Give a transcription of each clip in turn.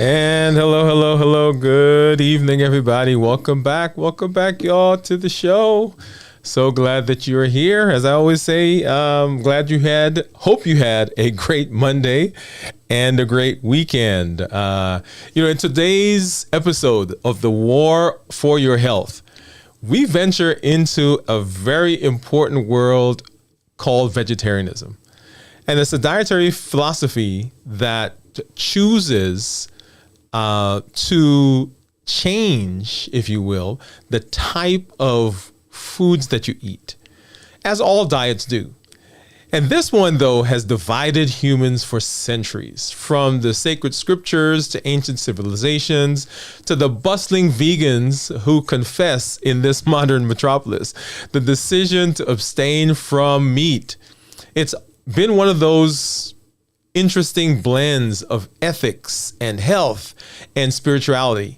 And hello, hello, hello. Good evening, everybody. Welcome back, y'all, to the show. So glad that you're here. As I always say, hope you had a great Monday and a great weekend. In today's episode of The War for Your Health, we venture into a very important world called vegetarianism. And it's a dietary philosophy that chooses to change, if you will, the type of foods that you eat, as all diets do. And this one, though, has divided humans for centuries, from the sacred scriptures to ancient civilizations to the bustling vegans who confess in this modern metropolis. The decision to abstain from meat, it's been one of those interesting blends of ethics and health and spirituality.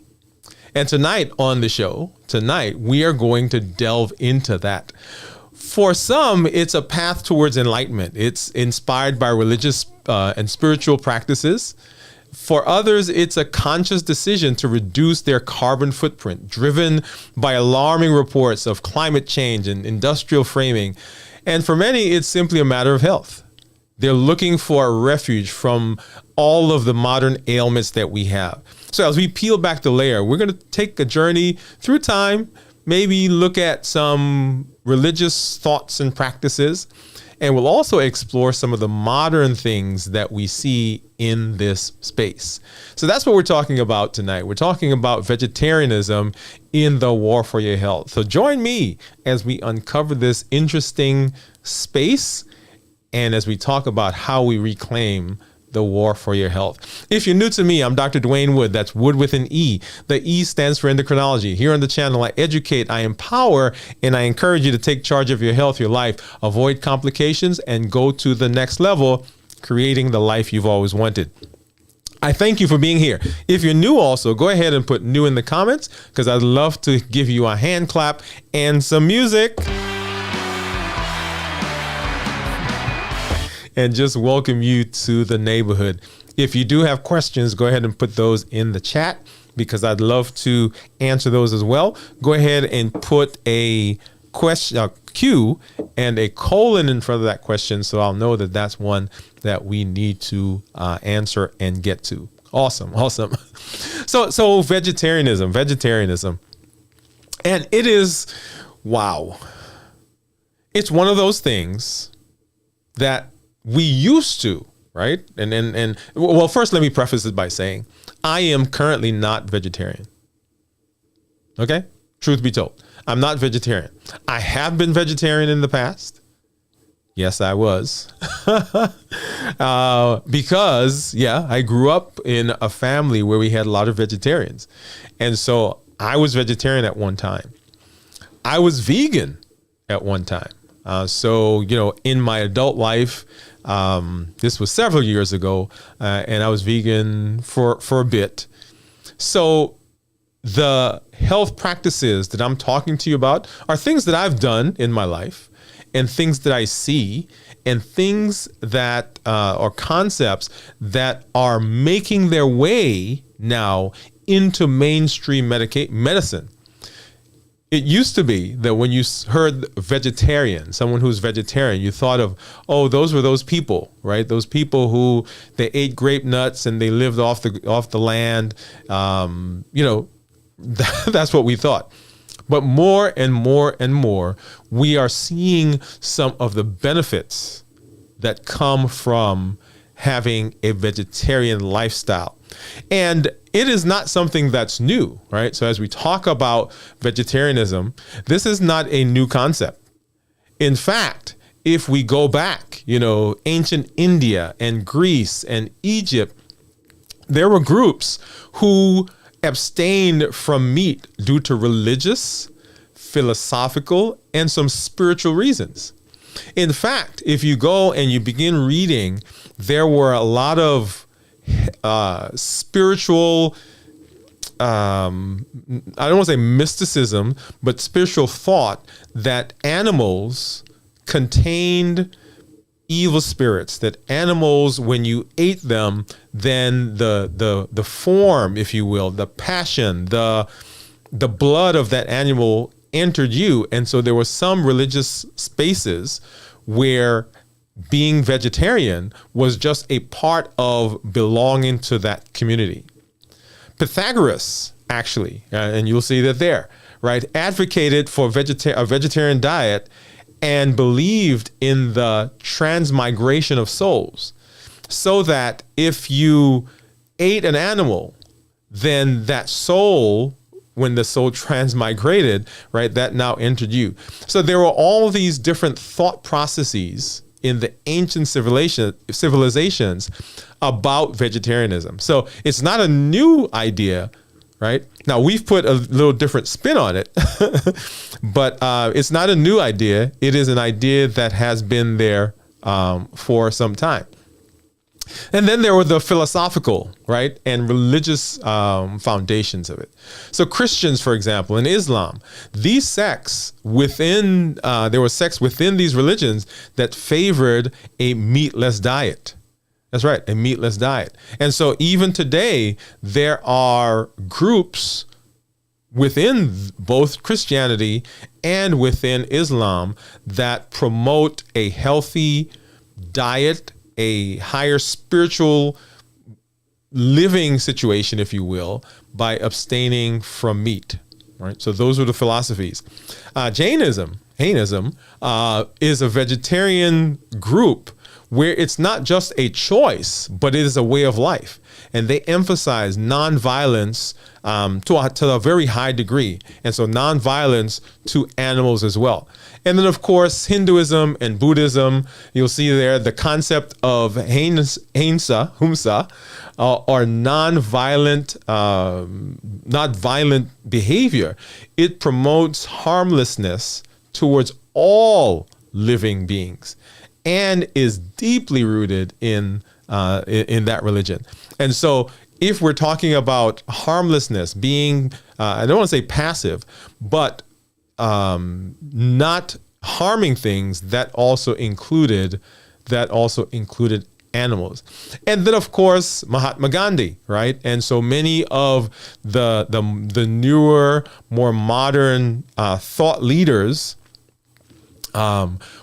And tonight on the show, we are going to delve into that. For some, it's a path towards enlightenment. It's inspired by religious and spiritual practices. For others, it's a conscious decision to reduce their carbon footprint, driven by alarming reports of climate change and industrial framing. And for many, it's simply a matter of health. They're looking for a refuge from all of the modern ailments that we have. So as we peel back the layer, we're going to take a journey through time, maybe look at some religious thoughts and practices, and we'll also explore some of the modern things that we see in this space. So that's what we're talking about tonight. We're talking about vegetarianism in the war for your health. So join me as we uncover this interesting space and as we talk about how we reclaim the war for your health. If you're new to me, I'm Dr. Dwayne Wood. That's Wood with an E. The E stands for endocrinology. Here on the channel, I educate, I empower, and I encourage you to take charge of your health, your life, avoid complications, and go to the next level, creating the life you've always wanted. I thank you for being here. If you're new also, go ahead and put new in the comments, because I'd love to give you a hand clap and some music. And just welcome you to the neighborhood. If you do have questions, go ahead and put those in the chat, because I'd love to answer those as well. Go ahead and put a question, Q and a colon in front of that question, so I'll know that that's one that we need to answer and get to. Awesome. So vegetarianism. And it is, wow. It's one of those things that we used to, right? And well, first let me preface it by saying I am currently not vegetarian. Okay? Truth be told, I'm not vegetarian. I have been vegetarian in the past. Yes, I was. Because, I grew up in a family where we had a lot of vegetarians. And so I was vegetarian at one time. I was vegan at one time. So in my adult life, this was several years ago, and I was vegan for a bit. So the health practices that I'm talking to you about are things that I've done in my life, and things that I see, and things that or concepts that are making their way now into mainstream medicine. It used to be that when you heard vegetarian, someone who's vegetarian, you thought of, those were those people, right? Those people who they ate grape nuts and they lived off the land. That's what we thought. But more and more and more, we are seeing some of the benefits that come from having a vegetarian lifestyle. And it is not something that's new, right? So as we talk about vegetarianism, this is not a new concept. In fact, if we go back, ancient India and Greece and Egypt, there were groups who abstained from meat due to religious, philosophical, and some spiritual reasons. In fact, if you go and you begin reading, there were a lot of spiritual, I don't want to say mysticism, but spiritual thought that animals contained evil spirits, that animals, when you ate them, then the form, if you will, the passion, the blood of that animal entered you. And so there were some religious spaces where being vegetarian was just a part of belonging to that community. Pythagoras, actually, and you'll see that there, right, advocated for a vegetarian diet and believed in the transmigration of souls, so that if you ate an animal, then that soul, when the soul transmigrated, right, that now entered you. So there were all these different thought processes in the ancient civilizations about vegetarianism. So it's not a new idea, right? Now, we've put a little different spin on it, but it's not a new idea. It is an idea that has been there for some time. And then there were the philosophical, right, and religious foundations of it. So Christians, for example, in Islam, these sects within, there were sects within these religions that favored a meatless diet. That's right, a meatless diet. And so even today, there are groups within both Christianity and within Islam that promote a healthy diet, a higher spiritual living situation, if you will, by abstaining from meat. Right. So those are the philosophies. Jainism is a vegetarian group where it's not just a choice, but it is a way of life. And they emphasize nonviolence to a very high degree. And so nonviolence to animals as well. And then, of course, Hinduism and Buddhism, you'll see there the concept of humsa, or not violent behavior. It promotes harmlessness towards all living beings, and is deeply rooted in that religion. And so if we're talking about harmlessness, being, I don't want to say passive, but not harming things, that also included animals. And then, of course, Mahatma Gandhi, right? And so many of the newer, more modern thought leaders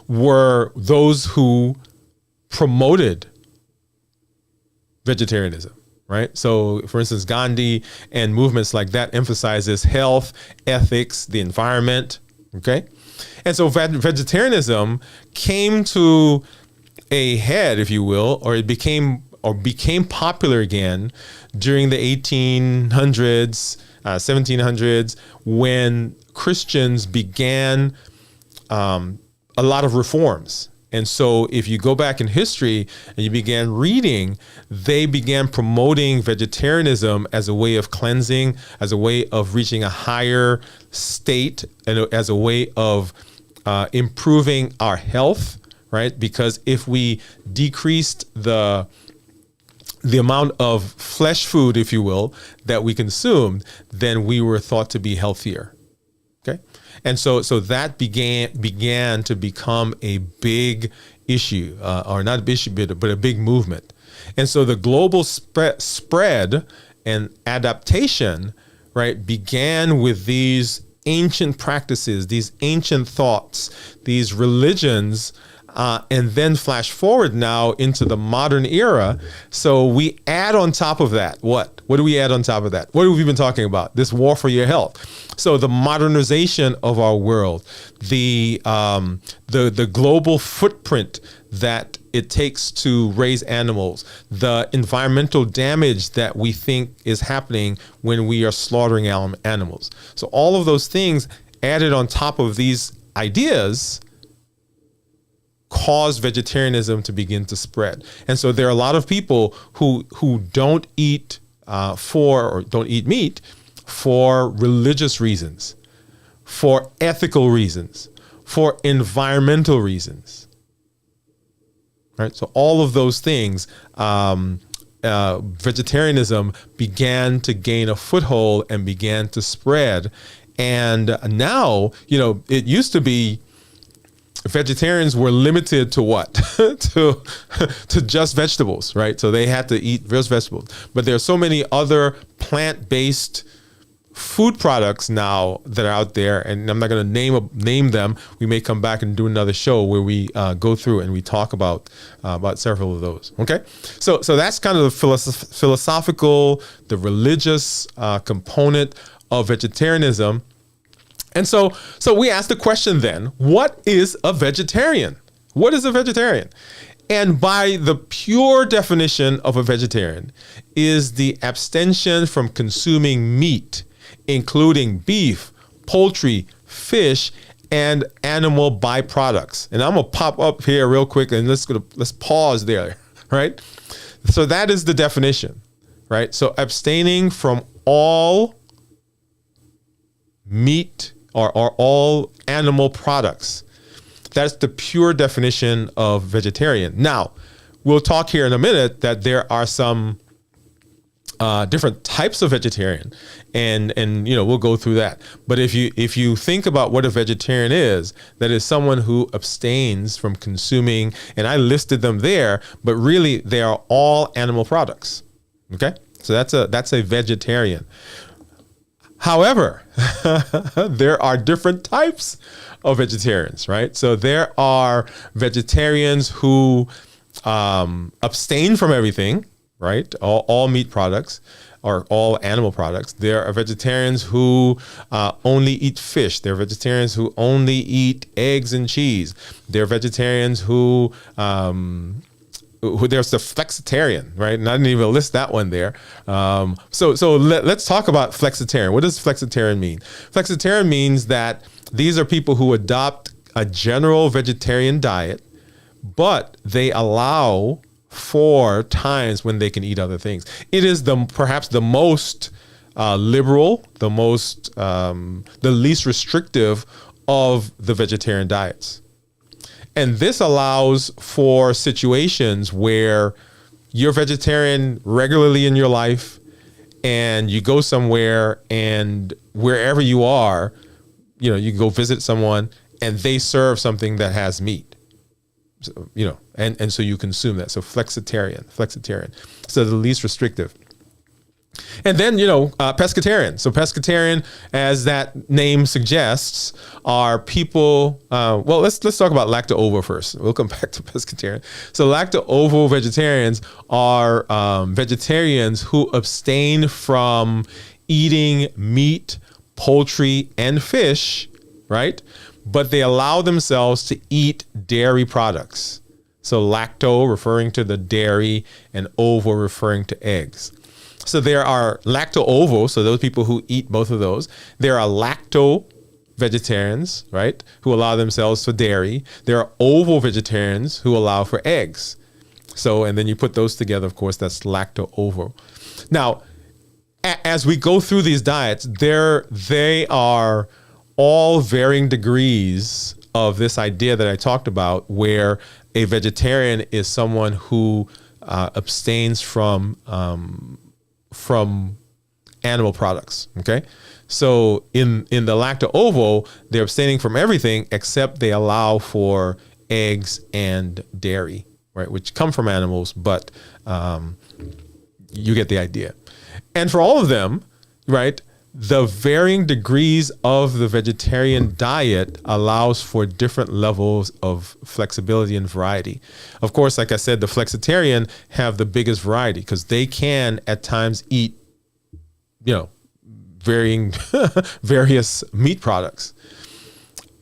were those who promoted vegetarianism, right? So, for instance, Gandhi and movements like that emphasizes health, ethics, the environment, okay? And so vegetarianism came to a head, if you will, or it became popular again during the 1800s, 1700s, when Christians began a lot of reforms. And so if you go back in history and you began reading, they began promoting vegetarianism as a way of cleansing, as a way of reaching a higher state, and as a way of improving our health, right? Because if we decreased the amount of flesh food, if you will, that we consumed, then we were thought to be healthier. Okay. And so that began to become a big issue, or not a issue, but a big movement. And so the global spread and adaptation, right, began with these ancient practices, these ancient thoughts, these religions, and then flash forward now into the modern era. So we add on top of that, what? What do we add on top of that? What have we been talking about? This war for your health. So the modernization of our world, the global footprint that it takes to raise animals, the environmental damage that we think is happening when we are slaughtering animals. So all of those things added on top of these ideas caused vegetarianism to begin to spread. And so there are a lot of people who don't eat don't eat meat for religious reasons, for ethical reasons, for environmental reasons. Right? So all of those things, vegetarianism began to gain a foothold and began to spread. And now, it used to be vegetarians were limited to what? to just vegetables, right? So they had to eat just vegetables. But there are so many other plant-based food products now that are out there, and I'm not going to name them. We may come back and do another show where we go through and we talk about several of those. Okay, so that's kind of the philosophical, the religious component of vegetarianism. And so we ask the question then: what is a vegetarian? What is a vegetarian? And by the pure definition of a vegetarian is the abstention from consuming meat, including beef, poultry, fish, and animal byproducts. And I'm gonna pop up here real quick and let's pause there, right? So that is the definition, right? So abstaining from all meat or all animal products. That's the pure definition of vegetarian. Now, we'll talk here in a minute that there are some different types of vegetarian, and we'll go through that. But if you think about what a vegetarian is, that is someone who abstains from consuming, and I listed them there, but really they are all animal products. Okay, so that's a vegetarian. However, there are different types of vegetarians, right? So there are vegetarians who abstain from everything, right? All meat products or all animal products. There are vegetarians who only eat fish. There are vegetarians who only eat eggs and cheese. There are vegetarians who there's the flexitarian, right? And I didn't even list that one there. So let's talk about flexitarian. What does flexitarian mean? Flexitarian means that these are people who adopt a general vegetarian diet, but they allow for times when they can eat other things. It is perhaps the most liberal, the least restrictive of the vegetarian diets. And this allows for situations where you're vegetarian regularly in your life and you go somewhere, and wherever you are, you can go visit someone and they serve something that has meat, and so you consume that. So flexitarian. So the least restrictive. And then, pescatarian. So pescatarian, as that name suggests, are people, let's talk about lacto-ovo first. We'll come back to pescatarian. So lacto-ovo vegetarians are vegetarians who abstain from eating meat, poultry, and fish, right? But they allow themselves to eat dairy products. So lacto referring to the dairy and ovo referring to eggs. So there are lacto-ovo, so those people who eat both of those. There are lacto vegetarians, right, who allow themselves for dairy. There are ovo vegetarians who allow for eggs. So, and then you put those together, of course, that's lacto-ovo. Now, as we go through these diets, they are all varying degrees of this idea that I talked about, where a vegetarian is someone who abstains from animal products. Okay, so in the lacto-ovo, they're abstaining from everything except they allow for eggs and dairy, right, which come from animals, but you get the idea. And for all of them, right, the varying degrees of the vegetarian diet allows for different levels of flexibility and variety. Of course, like I said, the flexitarian have the biggest variety because they can at times eat, varying various meat products.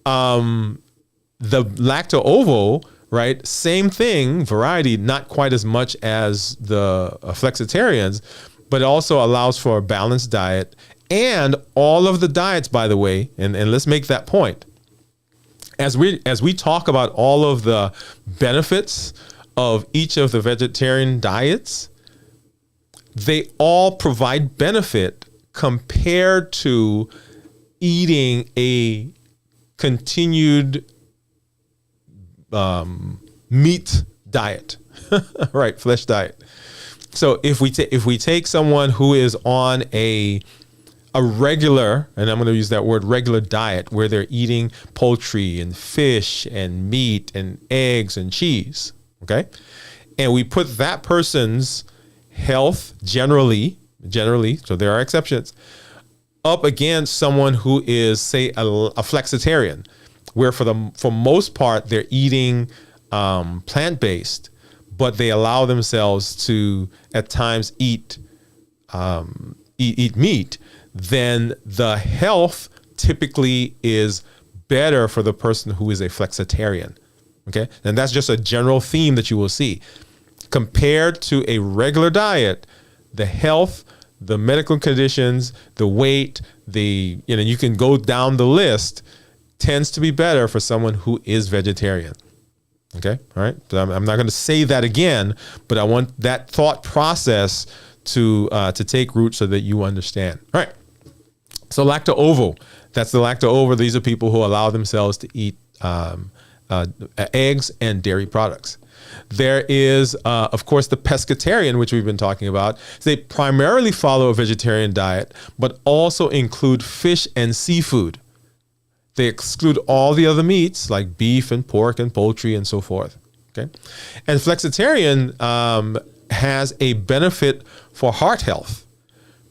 The lacto-ovo, right, same thing, variety, not quite as much as the flexitarians, but it also allows for a balanced diet. And all of the diets, by the way, and let's make that point. As we talk about all of the benefits of each of the vegetarian diets, they all provide benefit compared to eating a continued meat diet, right? Flesh diet. So if we take someone who is on a a regular, and I'm going to use that word, regular diet, where they're eating poultry and fish and meat and eggs and cheese, okay? And we put that person's health generally, so there are exceptions, up against someone who is, say, a flexitarian, where for most part they're eating plant-based, but they allow themselves to at times eat meat. Then the health typically is better for the person who is a flexitarian. Okay, and that's just a general theme that you will see. Compared to a regular diet, the health, the medical conditions, the weight, you can go down the list, tends to be better for someone who is vegetarian. Okay, all right. So I'm not going to say that again, but I want that thought process to take root so that you understand. All right. So lacto-ovo, that's the lacto-ovo. These are people who allow themselves to eat eggs and dairy products. There is, of course, the pescatarian, which we've been talking about. They primarily follow a vegetarian diet, but also include fish and seafood. They exclude all the other meats like beef and pork and poultry and so forth. Okay, and flexitarian has a benefit for heart health,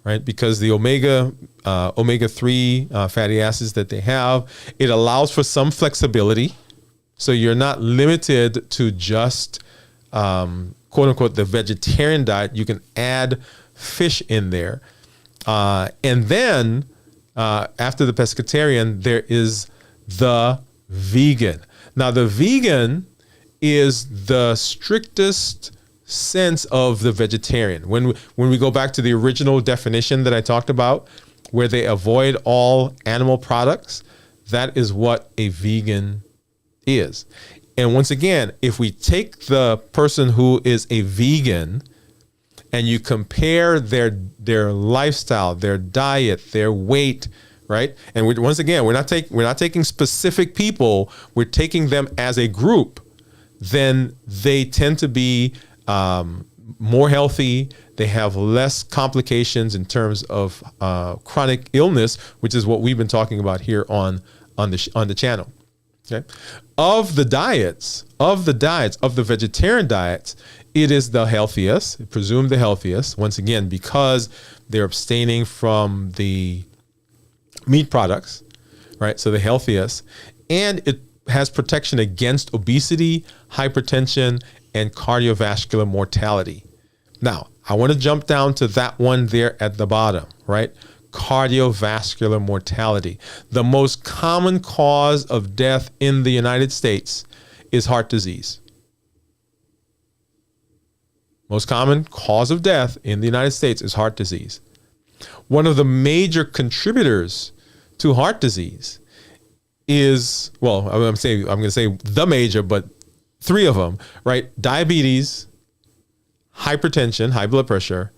right? Because the omega-3 fatty acids that they have, it allows for some flexibility. So you're not limited to just, quote unquote, the vegetarian diet. You can add fish in there. And then after the pescatarian, there is the vegan. Now, the vegan is the strictest sense of the vegetarian. When we go back to the original definition that I talked about, where they avoid all animal products, that is what a vegan is. And once again, if we take the person who is a vegan and you compare their lifestyle, their diet, their weight, right? And once again, we're not taking specific people, we're taking them as a group. Then they tend to be more healthy. They have less complications in terms of chronic illness, which is what we've been talking about here on the channel. Okay, of the vegetarian diets, it is the healthiest, presumed the healthiest. Once again, because they're abstaining from the meat products, right? So the healthiest, and it has protection against obesity, hypertension, and cardiovascular mortality. Now, I want to jump down to that one there at the bottom, right? Cardiovascular mortality. The most common cause of death in the United States is heart disease. Most common cause of death in the United States is heart disease. One of the major contributors to heart disease is, well, I'm going to say the major, but three of them, right? Diabetes, hypertension, high blood pressure,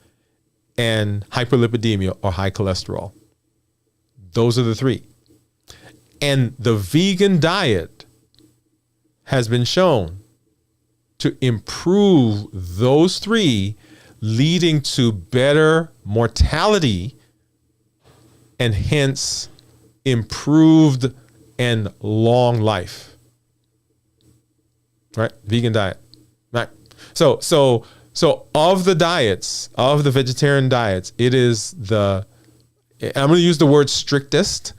and hyperlipidemia or high cholesterol. Those are the three. And the vegan diet has been shown to improve those three, leading to better mortality and hence improved and long life. Right? Vegan diet. Right. So of the diets, of the vegetarian diets, it is I'm going to use the word strictest,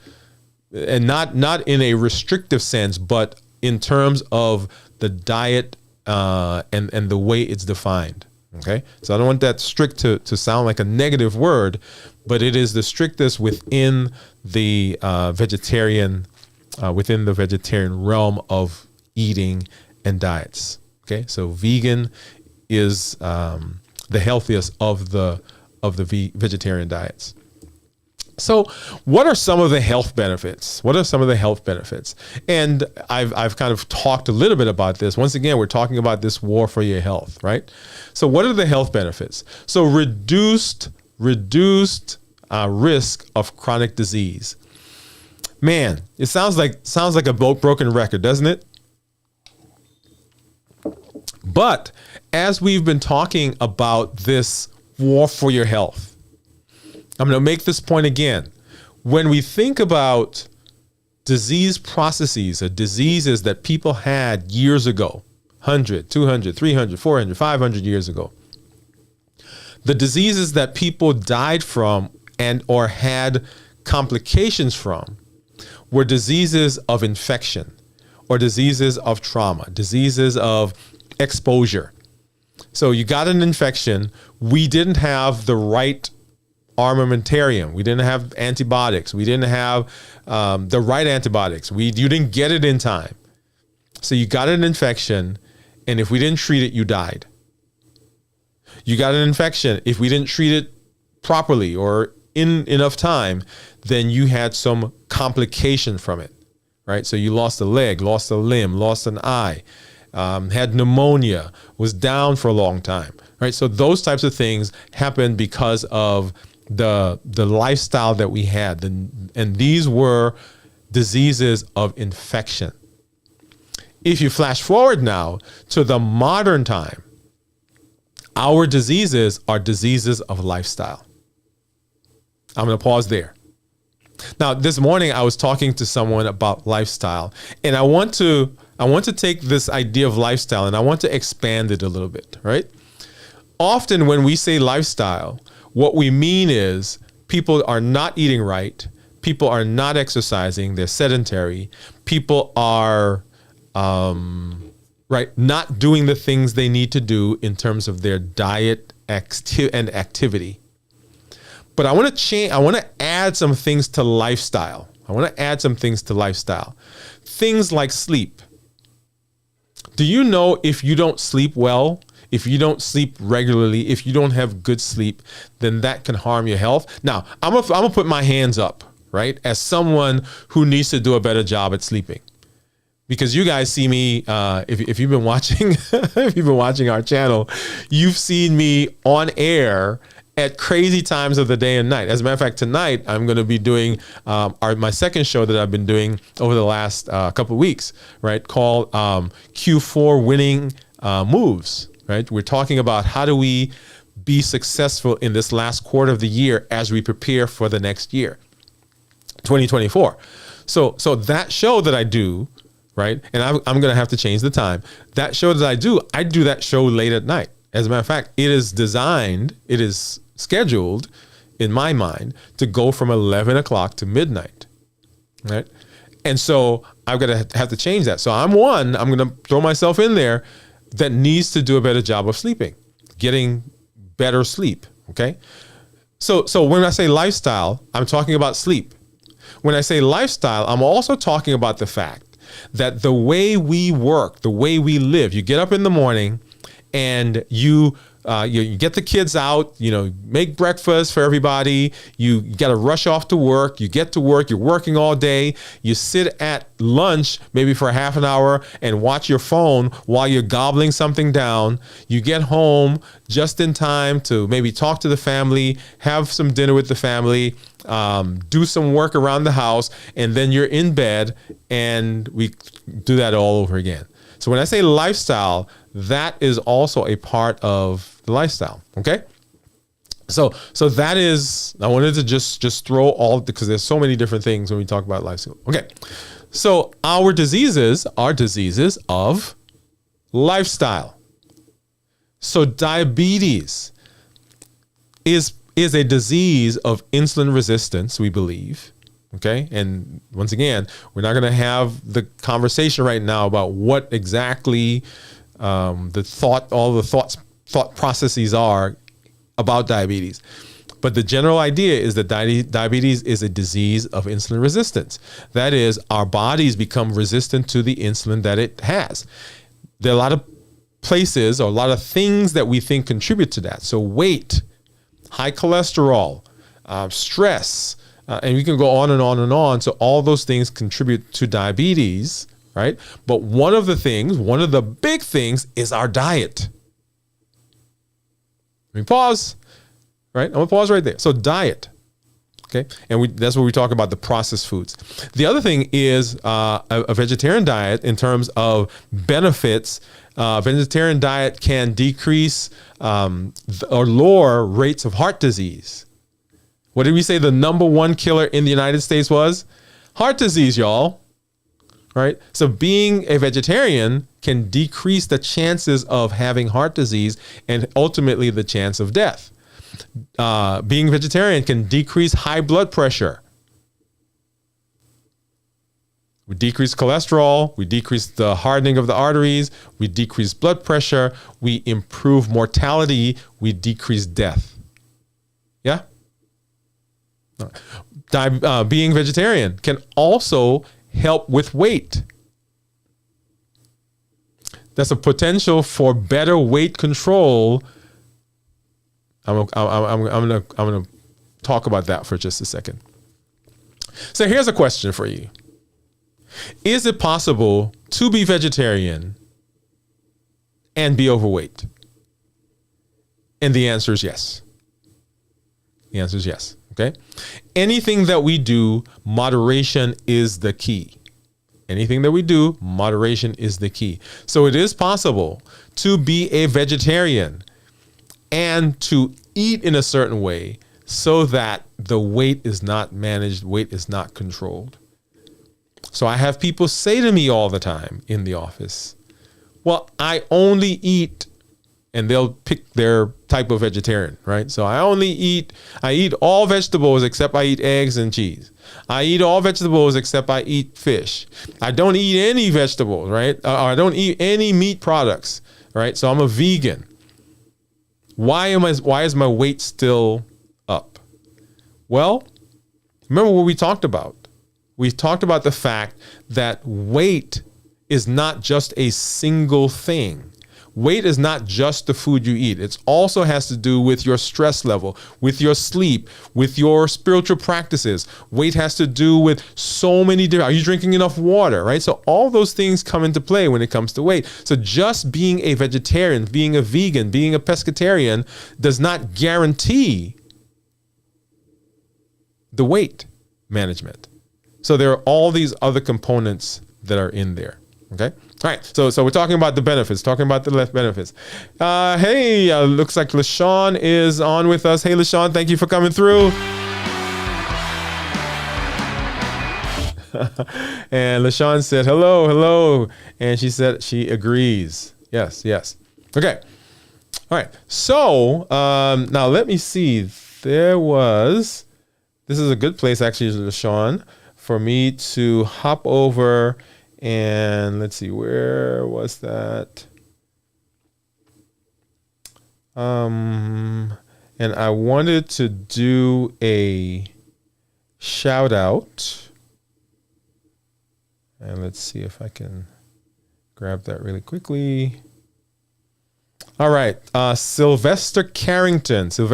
and not in a restrictive sense, but in terms of the diet and the way it's defined. Okay, so I don't want that strict to sound like a negative word, but it is the strictest within the vegetarian realm of eating and diets. Okay, so vegan is the healthiest of the vegetarian diets. So what are some of the health benefits? And I've kind of talked a little bit about this. Once again, we're talking about this war for your health, right? So what are the health benefits? So reduced risk of chronic disease. Man, it sounds like a broken record, doesn't it? But as we've been talking about this war for your health, I'm going to make this point again. When we think about disease processes or diseases that people had years ago, 100, 200, 300, 400, 500 years ago, the diseases that people died from and or had complications from were diseases of infection or diseases of trauma, diseases of exposure. So you got an infection. We didn't have the right armamentarium. We didn't have antibiotics. We didn't have the right antibiotics. You didn't get it in time. So you got an infection, and if we didn't treat it, you died. You got an infection. If we didn't treat it properly or in enough time, then you had some complication from it, right? So you lost a leg, lost a limb, lost an eye, had pneumonia, was down for a long time, right? So those types of things happened because of the lifestyle that we had. And these were diseases of infection. If you flash forward now to the modern time, our diseases are diseases of lifestyle. I'm going to pause there. Now, this morning I was talking to someone about lifestyle, and I want to take this idea of lifestyle and I want to expand it a little bit, right? Often when we say lifestyle, what we mean is people are not eating right, people are not exercising, they're sedentary, people are not doing the things they need to do in terms of their diet and activity. But I want to change. I want to add some things to lifestyle. Things like sleep. Do you know if you don't sleep well, if you don't sleep regularly, if you don't have good sleep, then that can harm your health? Now, I'm gonna put my hands up, right, as someone who needs to do a better job at sleeping. Because you guys see me, if you've been watching, if you've been watching our channel, you've seen me on air at crazy times of the day and night. As a matter of fact, tonight I'm going to be doing my second show that I've been doing over the last couple of weeks, right? Called Q4 Winning Moves, right? We're talking about how do we be successful in this last quarter of the year as we prepare for the next year, 2024. So that show that I do, right? And I'm going to have to change the time. That show that I do that show late at night. As a matter of fact, it is scheduled in my mind to go from 11 o'clock to midnight, right? And so I'm going to have to change that. So I'm going to throw myself in there that needs to do a better job of sleeping, getting better sleep, okay? So when I say lifestyle, I'm talking about sleep. When I say lifestyle, I'm also talking about the fact that the way we work, the way we live, you get up in the morning and you get the kids out, make breakfast for everybody. You got to rush off to work. You get to work. You're working all day. You sit at lunch maybe for a half an hour and watch your phone while you're gobbling something down. You get home just in time to maybe talk to the family, have some dinner with the family, do some work around the house, and then you're in bed, and we do that all over again. So when I say lifestyle, that is also a part of the lifestyle, okay? So that is, I wanted to just throw all, because there's so many different things when we talk about lifestyle. Okay, so our diseases are diseases of lifestyle. So diabetes is a disease of insulin resistance, we believe. Okay. And once again, we're not going to have the conversation right now about what exactly all the thought processes are about diabetes. But the general idea is that diabetes is a disease of insulin resistance. That is, our bodies become resistant to the insulin that it has. There are a lot of places or a lot of things that we think contribute to that. So weight, high cholesterol, stress, and we can go on and on and on. So all those things contribute to diabetes, right? But one of the big things is our diet. Let me pause, right? I'm gonna pause right there. So diet, okay? And that's where we talk about the processed foods. The other thing is a vegetarian diet in terms of benefits. Vegetarian diet can decrease or lower rates of heart disease. What did we say the number one killer in the United States was? Heart disease, y'all. Right? So being a vegetarian can decrease the chances of having heart disease and ultimately the chance of death. Being vegetarian can decrease high blood pressure. We decrease cholesterol, we decrease the hardening of the arteries, we decrease blood pressure, we improve mortality, we decrease death. Yeah? Being vegetarian can also help with weight. There's a potential for better weight control. I'm gonna talk about that for just a second. So here's a question for you. Is it possible to be vegetarian and be overweight? And the answer is yes. The answer is yes. Okay. Anything that we do, moderation is the key. Anything that we do, moderation is the key. So it is possible to be a vegetarian and to eat in a certain way so that the weight is not managed, weight is not controlled. So I have people say to me all the time in the office, well, I only eat, and they'll pick their type of vegetarian, right? So I eat all vegetables except I eat eggs and cheese. I eat all vegetables except I eat fish. I don't eat any vegetables, right? Or I don't eat any meat products, right? So I'm a vegan. Why is my weight still up? Well, remember what we talked about. We talked about the fact that weight is not just a single thing. Weight is not just the food you eat. It also has to do with your stress level, with your sleep, with your spiritual practices. Weight has to do with so many different, are you drinking enough water, right? So all those things come into play when it comes to weight. So just being a vegetarian, being a vegan, being a pescatarian does not guarantee the weight management. So there are all these other components that are in there. Okay. All right. So we're talking about the benefits, talking about the left benefits. Hey, looks like LaShawn is on with us. Hey, LaShawn, thank you for coming through. And LaShawn said, hello. And she said she agrees. Yes. Okay. All right. So now let me see. This is a good place, actually, LaShawn, for me to hop over and let's see, where was that? And I wanted to do a shout out. And let's see if I can grab that really quickly. All right. Sylvester Carrington says,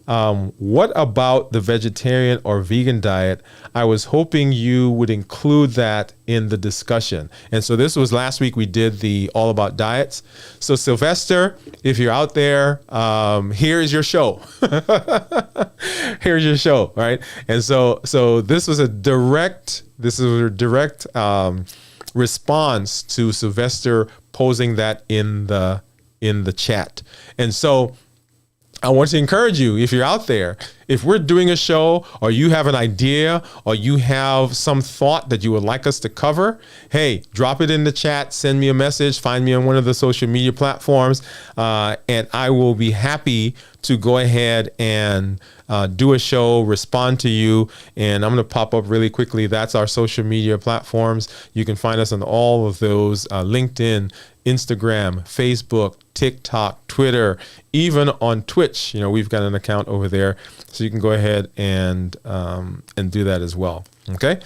what about the vegetarian or vegan diet? I was hoping you would include that in the discussion. And so this was last week we did the All About Diets. So Sylvester, if you're out there, here's your show. Here's your show, right? And so this was a direct response to Sylvester posing that in the chat. And so I want to encourage you, if you're out there, if we're doing a show or you have an idea or you have some thought that you would like us to cover, hey, drop it in the chat, send me a message, find me on one of the social media platforms, and I will be happy to go ahead and do a show, respond to you. And I'm going to pop up really quickly. That's our social media platforms. You can find us on all of those, LinkedIn, Instagram, Facebook, TikTok, Twitter, even on Twitch. You know, we've got an account over there, so you can go ahead and do that as well. Okay.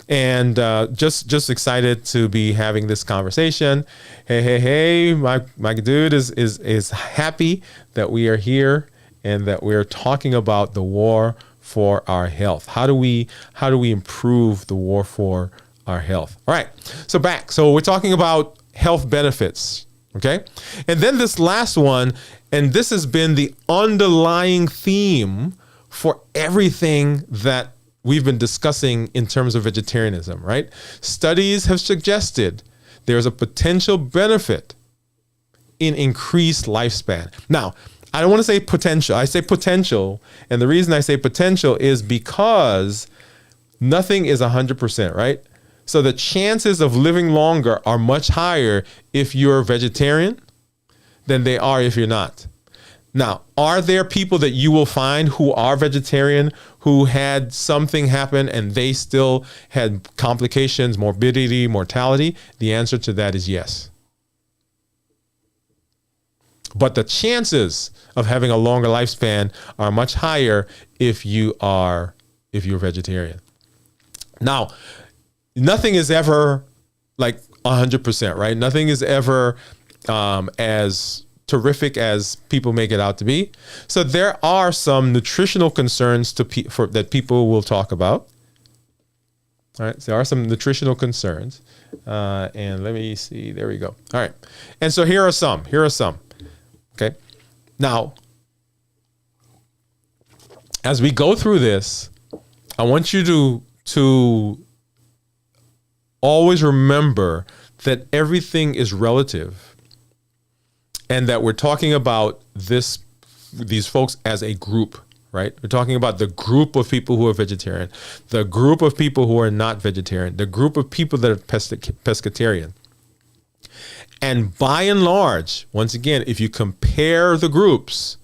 And just excited to be having this conversation. Hey, my dude is happy that we are here and that we're talking about the war for our health. How do we improve the war for our health? All right. So we're talking about health benefits. Okay. And then this last one, and this has been the underlying theme for everything that we've been discussing in terms of vegetarianism, right? Studies have suggested there's a potential benefit in increased lifespan. Now, I don't want to say potential. I say potential. And the reason I say potential is because nothing is 100%, right? So the chances of living longer are much higher if you're vegetarian than they are if you're not. Now, are there people that you will find who are vegetarian who had something happen and they still had complications, morbidity, mortality? The answer to that is yes. But the chances of having a longer lifespan are much higher if you're vegetarian. Now, nothing is ever like 100%, right? Nothing is ever as terrific as people make it out to be. So there are some nutritional concerns that people will talk about. All right, so there are some nutritional concerns. And let me see, there we go. All right, and so here are some. Okay, now, as we go through this, I want you to always remember that everything is relative. And that we're talking about these folks as a group, right? We're talking about the group of people who are vegetarian, the group of people who are not vegetarian, the group of people that are pescatarian. And by and large, once again, if you compare the groups,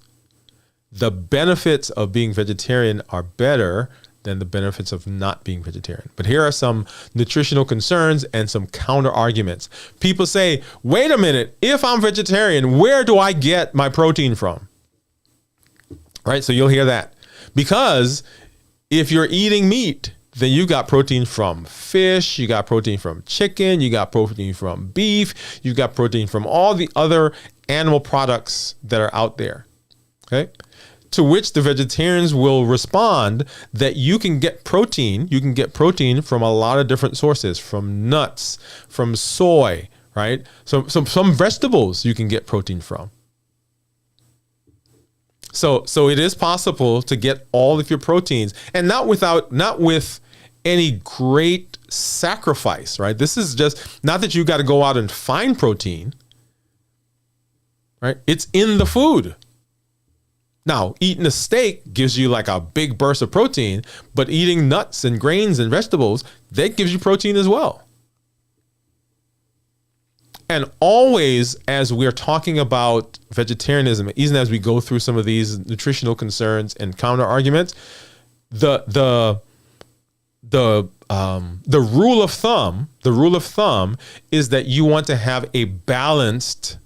the benefits of being vegetarian are better than the benefits of not being vegetarian. But here are some nutritional concerns and some counter arguments. People say, wait a minute, if I'm vegetarian, where do I get my protein from? Right, so you'll hear that. Because if you're eating meat, then you got protein from fish, you got protein from chicken, you got protein from beef, you got protein from all the other animal products that are out there, okay? To which the vegetarians will respond that you can get protein from a lot of different sources, from nuts, from soy, right? So some vegetables you can get protein from. So it is possible to get all of your proteins, and not with any great sacrifice, right? This is just not that you got to go out and find protein, right? It's in the food. Now, eating a steak gives you like a big burst of protein, but eating nuts and grains and vegetables, that gives you protein as well. And always, as we're talking about vegetarianism, even as we go through some of these nutritional concerns and counter arguments, the rule of thumb is that you want to have a balanced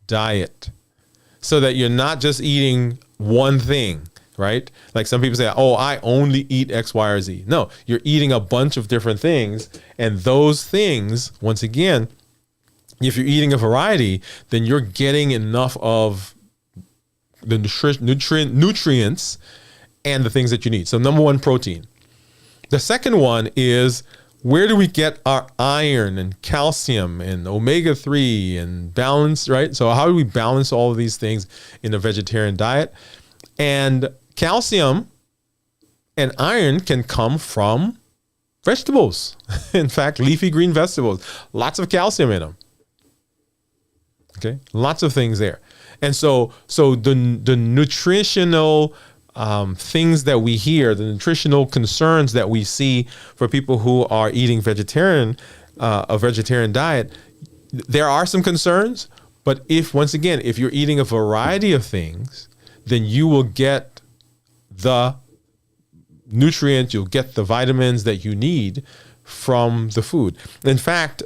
diet, so that you're not just eating one thing, right? Like some people say, oh, I only eat X, Y, or Z. No, you're eating a bunch of different things. And those things, once again, if you're eating a variety, then you're getting enough of the nutrients and the things that you need. So number one, protein. The second one is, where do we get our iron and calcium and omega-3 and balance, right? So how do we balance all of these things in a vegetarian diet? And calcium and iron can come from vegetables. In fact, leafy green vegetables, lots of calcium in them. Okay, lots of things there. And so the nutritional things that we hear, the nutritional concerns that we see for people who are eating a vegetarian diet, there are some concerns, but if you're eating a variety of things, then you will get the nutrients, you'll get the vitamins that you need from the food. In fact,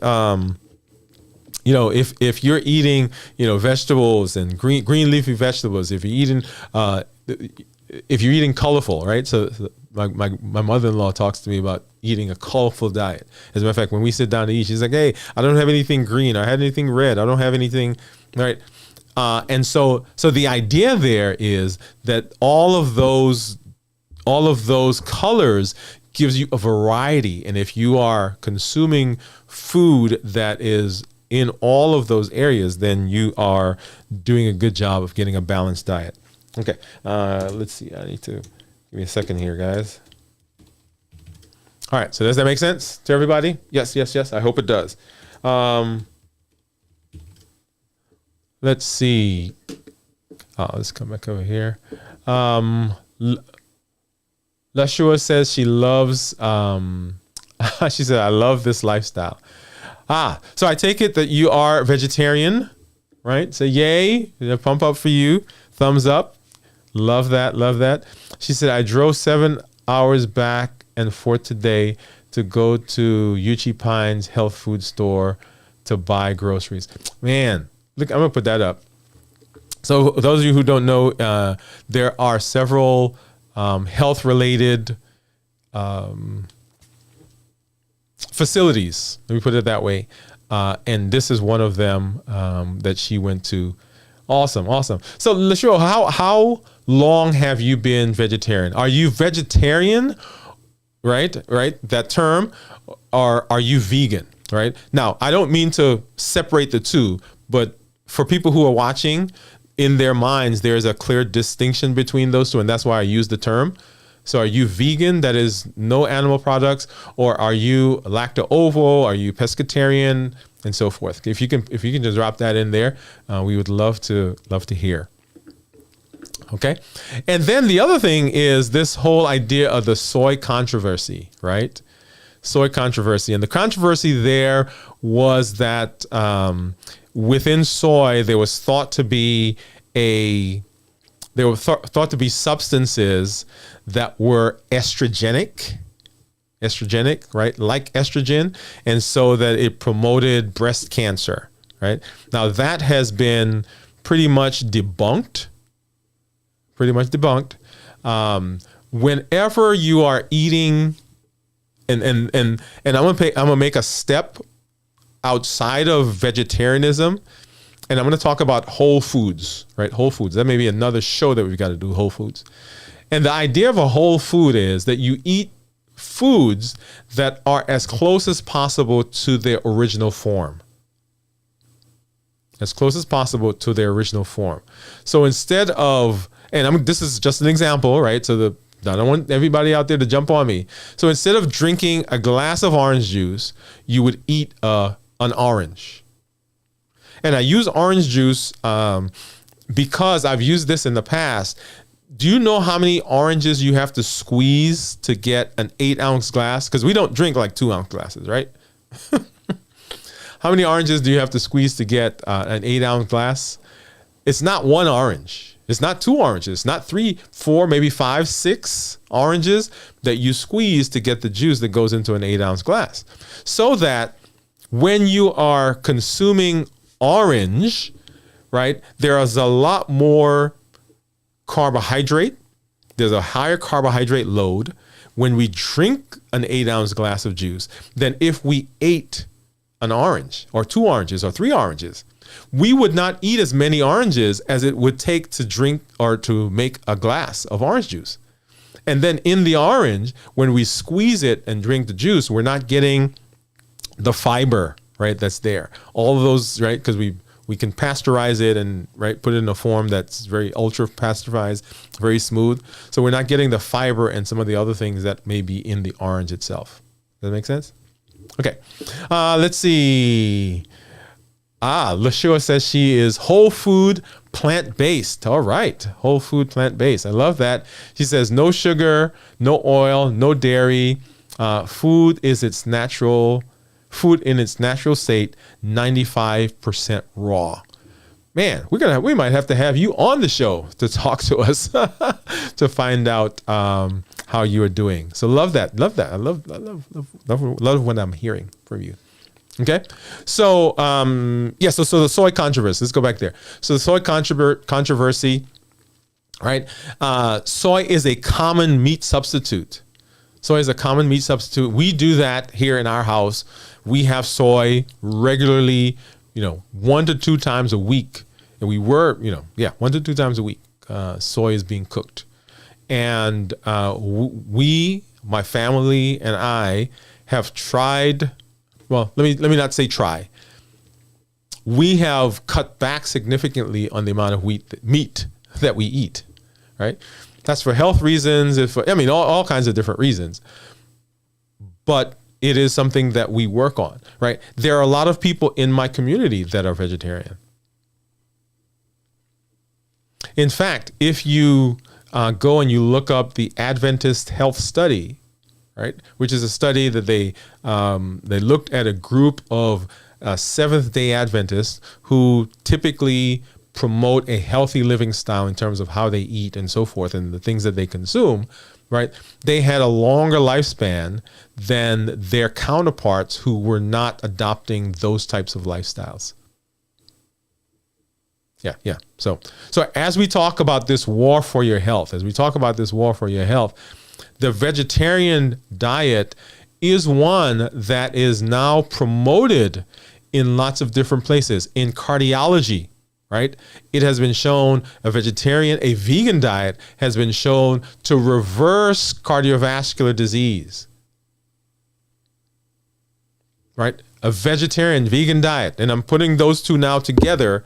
if you're eating, vegetables and green leafy vegetables, if you're eating colorful, right? So my mother-in-law talks to me about eating a colorful diet. As a matter of fact, when we sit down to eat, she's like, hey, I don't have anything green. I had anything red. I don't have anything, right? And so the idea there is that all of those colors gives you a variety. And if you are consuming food that is in all of those areas, then you are doing a good job of getting a balanced diet. Okay, let's see. I need to give me a second here, guys. All right, so does that make sense to everybody? Yes. I hope it does. let's see. Let's come back over here. Lashua says she loves, she said, I love this lifestyle. So I take it that you are vegetarian, right? So yay, pump up for you. Thumbs up. Love that, love that. She said, I drove 7 hours back and forth today to go to Yuchi Pine's health food store to buy groceries. Man, look, I'm going to put that up. So those of you who don't know, there are several health-related facilities. Let me put it that way. And this is one of them that she went to. Awesome, awesome. So, Lashua, how long have you been vegetarian? Are you vegetarian, right? That term, or are you vegan, right? Now, I don't mean to separate the two, but for people who are watching, in their minds, there's a clear distinction between those two, and that's why I use the term. So are you vegan, that is no animal products, or are you lacto-ovo, are you pescatarian, and so forth? If you can just drop that in there, we would love to hear. Okay? And then the other thing is this whole idea of the soy controversy, right? Soy controversy. And the controversy there was that within soy, there was thought to be thought to be substances that were estrogenic, right? Like estrogen. And so that it promoted breast cancer, right? Now that has been pretty much debunked. Whenever you are eating, and I'm gonna make a step outside of vegetarianism, and I'm going to talk about whole foods, right? Whole foods. That may be another show that we've got to do, whole foods. And the idea of a whole food is that you eat foods that are as close as possible to their original form. As close as possible to their original form. So instead of, this is just an example, right? So I don't want everybody out there to jump on me. So instead of drinking a glass of orange juice, you would eat an orange. And I use orange juice because I've used this in the past. Do you know how many oranges you have to squeeze to get an 8-ounce glass? Because we don't drink like 2-ounce glasses, right? How many oranges do you have to squeeze to get an 8-ounce glass? It's not one orange. It's not 2 oranges. It's not 3, 4, maybe 5, 6 oranges that you squeeze to get the juice that goes into an 8-ounce glass. So that when you are consuming orange, right, there is a lot more carbohydrate. There's a higher carbohydrate load when we drink an 8-ounce glass of juice than if we ate an orange or 2 oranges or 3 oranges. We would not eat as many oranges as it would take to drink or to make a glass of orange juice. And then in the orange, when we squeeze it and drink the juice, we're not getting the fiber, right, that's there. All of those, right, because we can pasteurize it and, right, put it in a form that's very ultra pasteurized, very smooth. So we're not getting the fiber and some of the other things that may be in the orange itself. Does that make sense? Okay. Let's see. Lashua says she is whole food plant-based. All right. Whole food plant-based. I love that. She says no sugar, no oil, no dairy. Food in its natural state, 95% raw. Man, we might have to have you on the show to talk to us to find out how you are doing. So love that. I love what I'm hearing from you. Okay. So so the soy controversy. Let's go back there. So the soy controversy, right? Soy is a common meat substitute. Soy is a common meat substitute. We do that here in our house. We have soy regularly, 1 to 2 times a week. And 1 to 2 times a week, soy is being cooked. And my family and I have tried, well, let me not say try. We have cut back significantly on the amount of meat that we eat, right? That's for health reasons, all kinds of different reasons. But it is something that we work on, right? There are a lot of people in my community that are vegetarian. In fact, if you go and you look up the Adventist Health Study, right, which is a study that they looked at a group of Seventh-day Adventists who typically promote a healthy living style in terms of how they eat and so forth and the things that they consume, right? They had a longer lifespan than their counterparts who were not adopting those types of lifestyles. Yeah. So as we talk about this war for your health, the vegetarian diet is one that is now promoted in lots of different places. In cardiology, right? It has been shown a vegan diet has been shown to reverse cardiovascular disease, right? A vegan diet. And I'm putting those two now together,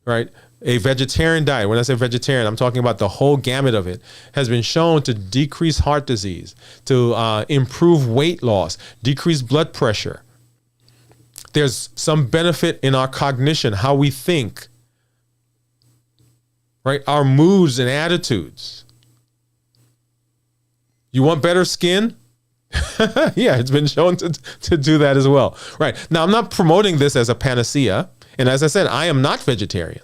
right? A vegetarian diet, when I say vegetarian, I'm talking about the whole gamut of it, has been shown to decrease heart disease, to improve weight loss, decrease blood pressure. There's some benefit in our cognition, how we think, right? Our moods and attitudes. You want better skin? Yeah, it's been shown to do that as well. Right. Now, I'm not promoting this as a panacea. And as I said, I am not vegetarian.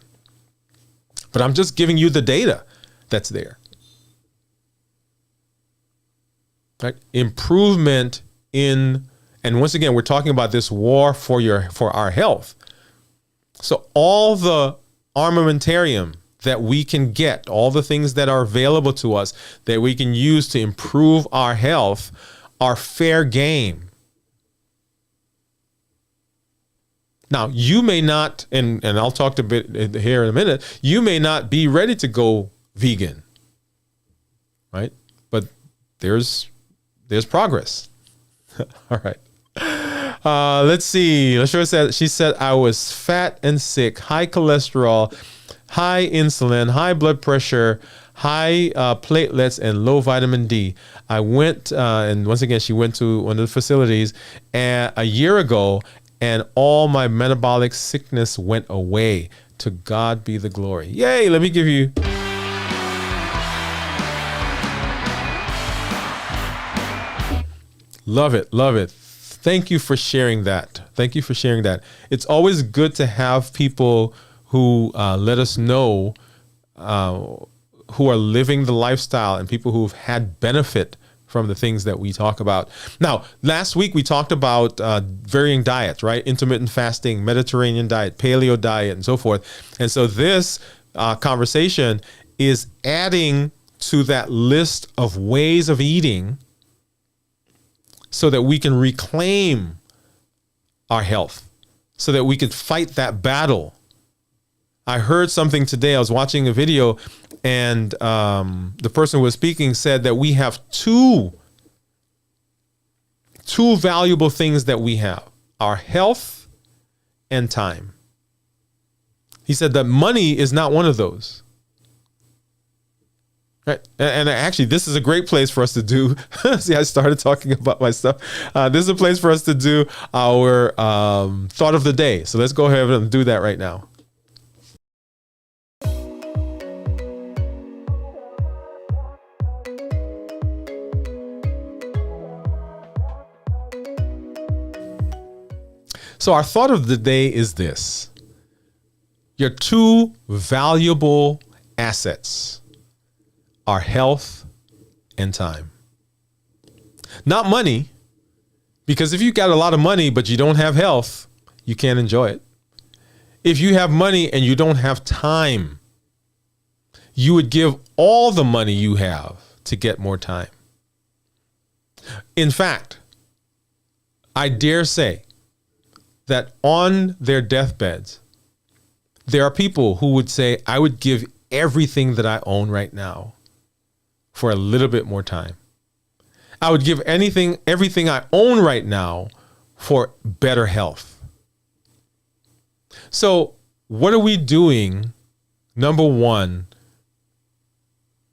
But I'm just giving you the data that's there. Right? Improvement in, and once again, we're talking about this war for our health. So all the armamentarium that we can get, all the things that are available to us that we can use to improve our health are fair game. Now, you may not, and I'll talk a bit here in a minute, you may not be ready to go vegan, right? But there's progress. All right. Let's see. She said, I was fat and sick, high cholesterol, high insulin, high blood pressure, high platelets, and low vitamin D. I went, and once again, she went to one of the facilities a year ago, and all my metabolic sickness went away. To God be the glory. Yay, let me give you. Love it, love it. Thank you for sharing that. It's always good to have people who let us know who are living the lifestyle and people who've had benefit from the things that we talk about. Now, last week we talked about varying diets, right? Intermittent fasting, Mediterranean diet, paleo diet, and so forth. And so this conversation is adding to that list of ways of eating so that we can reclaim our health, so that we could fight that battle. I heard something today. I was watching a video, and the person who was speaking said that we have two valuable things that we have: our health and time. He said that money is not one of those. Right? And actually, this is a great place for us to do. See, I started talking about my stuff. This is a place for us to do our thought of the day. So let's go ahead and do that right now. So our thought of the day is this: your two valuable assets are health and time. Not money, because if you got a lot of money but you don't have health, you can't enjoy it. If you have money and you don't have time, you would give all the money you have to get more time. In fact, I dare say that on their deathbeds, there are people who would say, I would give everything that I own right now for a little bit more time. I would give everything I own right now for better health. So what are we doing, number one,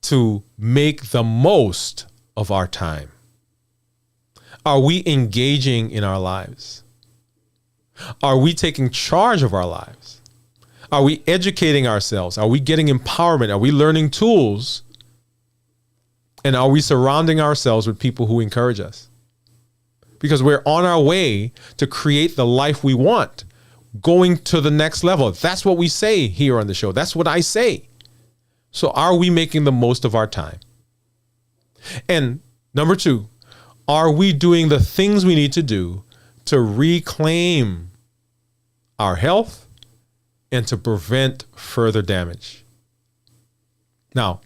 to make the most of our time? Are we engaging in our lives? Are we taking charge of our lives? Are we educating ourselves? Are we getting empowerment? Are we learning tools? And are we surrounding ourselves with people who encourage us? Because we're on our way to create the life we want, going to the next level. That's what we say here on the show. That's what I say. So are we making the most of our time? And number 2, are we doing the things we need to do to reclaim our health and to prevent further damage? Now,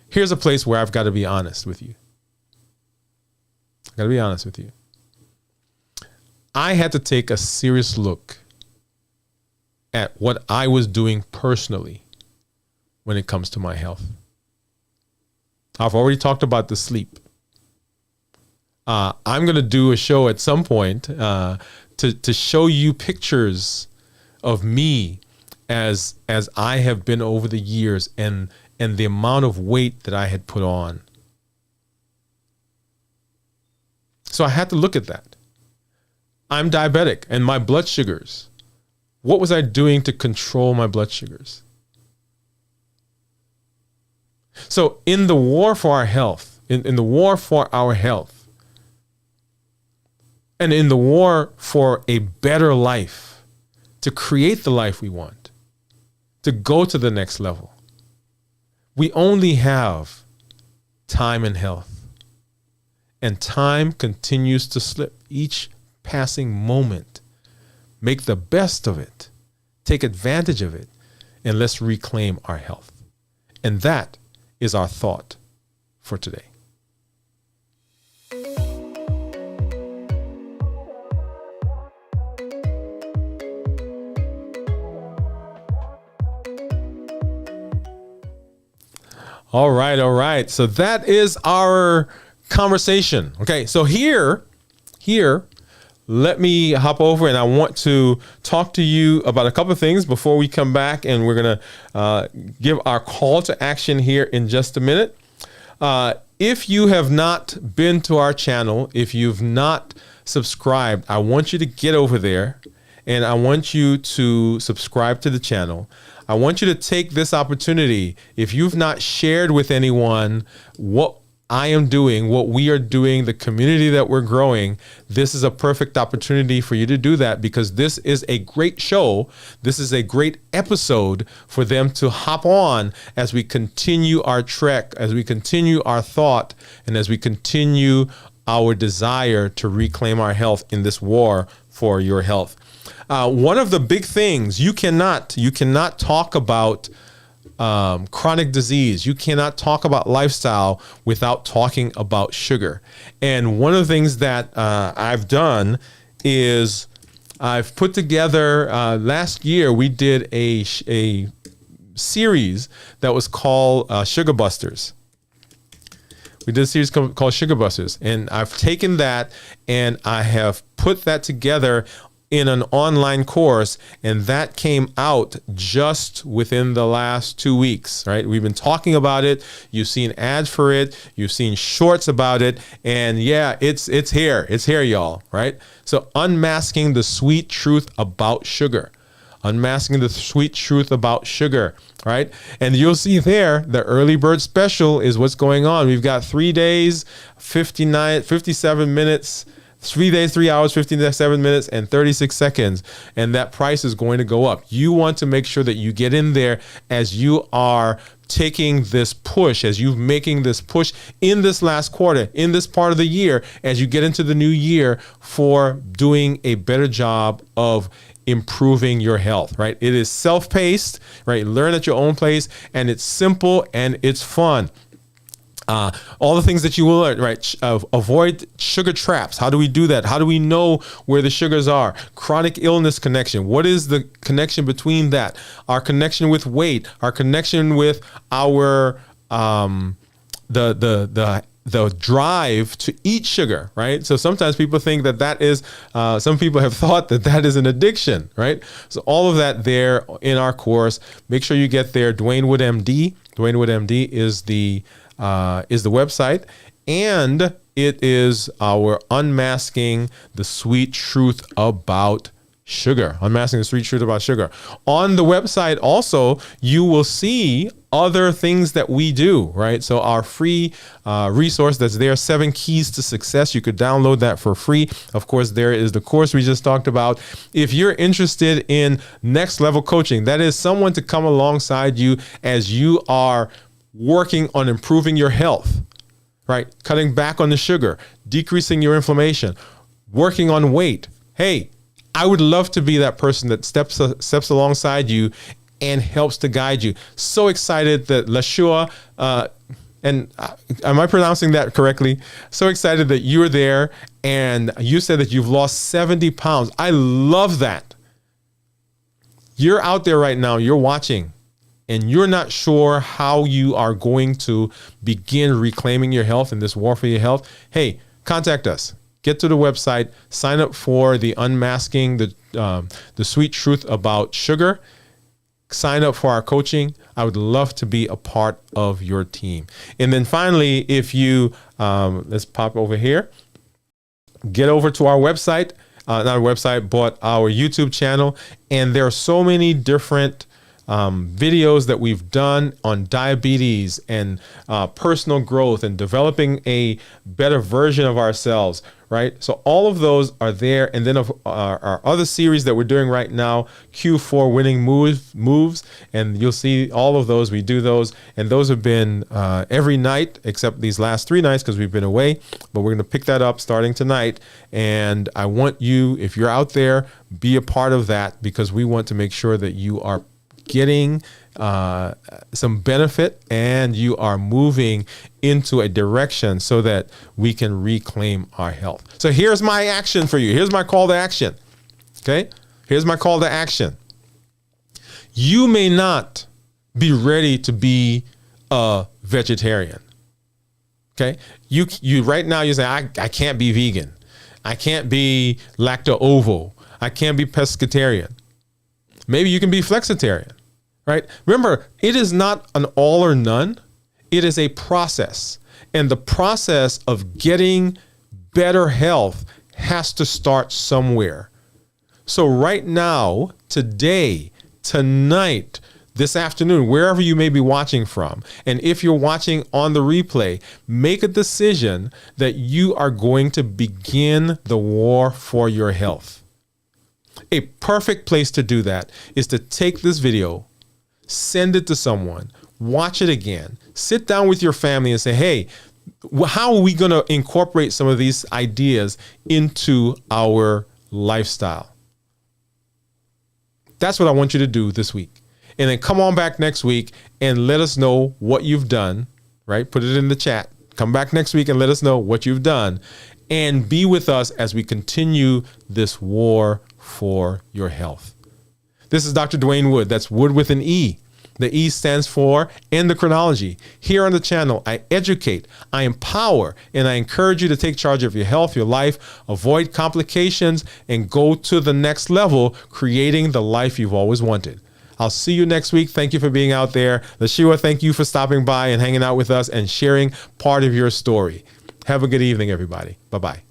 here's a place where I've got to be honest with you. I got to be honest with you. I had to take a serious look at what I was doing personally when it comes to my health. I've already talked about the sleep. I'm going to do a show at some point to show you pictures of me as I have been over the years and the amount of weight that I had put on. So I had to look at that. I'm diabetic and my blood sugars. What was I doing to control my blood sugars? So in the war for our health, in the war for our health, and in the war for a better life, to create the life we want, to go to the next level, we only have time and health. And time continues to slip each passing moment. Make the best of it. Take advantage of it. And let's reclaim our health. And that is our thought for today. All right. So that is our conversation. Okay, so here, let me hop over and I want to talk to you about a couple of things before we come back, and we're going to give our call to action here in just a minute. If you have not been to our channel, if you've not subscribed, I want you to get over there and I want you to subscribe to the channel. I want you to take this opportunity. If you've not shared with anyone what I am doing, what we are doing, the community that we're growing, this is a perfect opportunity for you to do that, because this is a great show. This is a great episode for them to hop on as we continue our trek, as we continue our thought, and as we continue our desire to reclaim our health in this war for your health. One of the big things, you cannot talk about chronic disease. You cannot talk about lifestyle without talking about sugar. And one of the things that I've done is I've put together, last year we did a series that was called Sugar Busters. We did a series called Sugar Busters, and I've taken that and I have put that together in an online course, and that came out just within the last 2 weeks, right? We've been talking about it. You've seen ads for it. You've seen shorts about it. And yeah, it's here. It's here, y'all, right? So unmasking the sweet truth about sugar. Unmasking the sweet truth about sugar, right? And you'll see there, the early bird special is what's going on. We've got 3 days, 57 minutes, 3 days, 3 hours, 57 minutes, and 36 seconds. And that price is going to go up. You want to make sure that you get in there as you are taking this push, as you're making this push in this last quarter, in this part of the year, as you get into the new year, for doing a better job of improving your health, right? It is self-paced, right? Learn at your own pace, and it's simple and it's fun. All the things that you will learn, right? Avoid sugar traps. How do we do that? How do we know where the sugars are? Chronic illness connection. What is the connection between that? Our connection with weight, our connection with our, the drive to eat sugar, right? So sometimes people think that is, some people have thought that is an addiction, right? So all of that there in our course. Make sure you get there. Dwayne Wood MD. Dwayne Wood MD is the website, and it is our unmasking the sweet truth about sugar, unmasking the sweet truth about sugar. On the website also, you will see other things that we do, right? So our free resource that's there, 7 Keys to Success, you could download that for free. Of course, there is the course we just talked about. If you're interested in next level coaching, that is someone to come alongside you as you are working on improving your health, right? Cutting back on the sugar, decreasing your inflammation, working on weight. Hey, I would love to be that person that steps alongside you and helps to guide you. So excited that Lashua, and am I pronouncing that correctly? So excited that you're there and you said that you've lost 70 pounds. I love that. You're out there right now, you're watching, and you're not sure how you are going to begin reclaiming your health in this war for your health. Hey, contact us. Get to the website, sign up for the Unmasking the Sweet Truth About Sugar. Sign up for our coaching. I would love to be a part of your team. And then finally, if you, let's pop over here, get over to our website, not our website, but our YouTube channel. And there are so many different videos that we've done on diabetes and personal growth and developing a better version of ourselves, right? So all of those are there. And then our other series that we're doing right now, Q4 Winning Moves, and you'll see all of those. We do those, and those have been every night except these last 3 nights because we've been away, but we're going to pick that up starting tonight. And I want you, if you're out there, be a part of that, because we want to make sure that you are getting some benefit and you are moving into a direction so that we can reclaim our health. So here's my action for you. Here's my call to action. Okay. Here's my call to action. You may not be ready to be a vegetarian. Okay. You right now you say, I can't be vegan. I can't be lacto-ovo. I can't be pescatarian. Maybe you can be flexitarian, right? Remember, it is not an all or none. It is a process. And the process of getting better health has to start somewhere. So right now, today, tonight, this afternoon, wherever you may be watching from, and if you're watching on the replay, make a decision that you are going to begin the war for your health. A perfect place to do that is to take this video, send it to someone, watch it again, sit down with your family and say, hey, how are we going to incorporate some of these ideas into our lifestyle? That's what I want you to do this week. And then come on back next week and let us know what you've done, right? Put it in the chat. Come back next week and let us know what you've done, and be with us as we continue this war for your health. This is Dr. Dwayne Wood. That's Wood with an E. The E stands for endocrinology. Here on the channel, I educate, I empower, and I encourage you to take charge of your health, your life, avoid complications, and go to the next level, creating the life you've always wanted. I'll see you next week. Thank you for being out there. Lashua, thank you for stopping by and hanging out with us and sharing part of your story. Have a good evening, everybody. Bye-bye.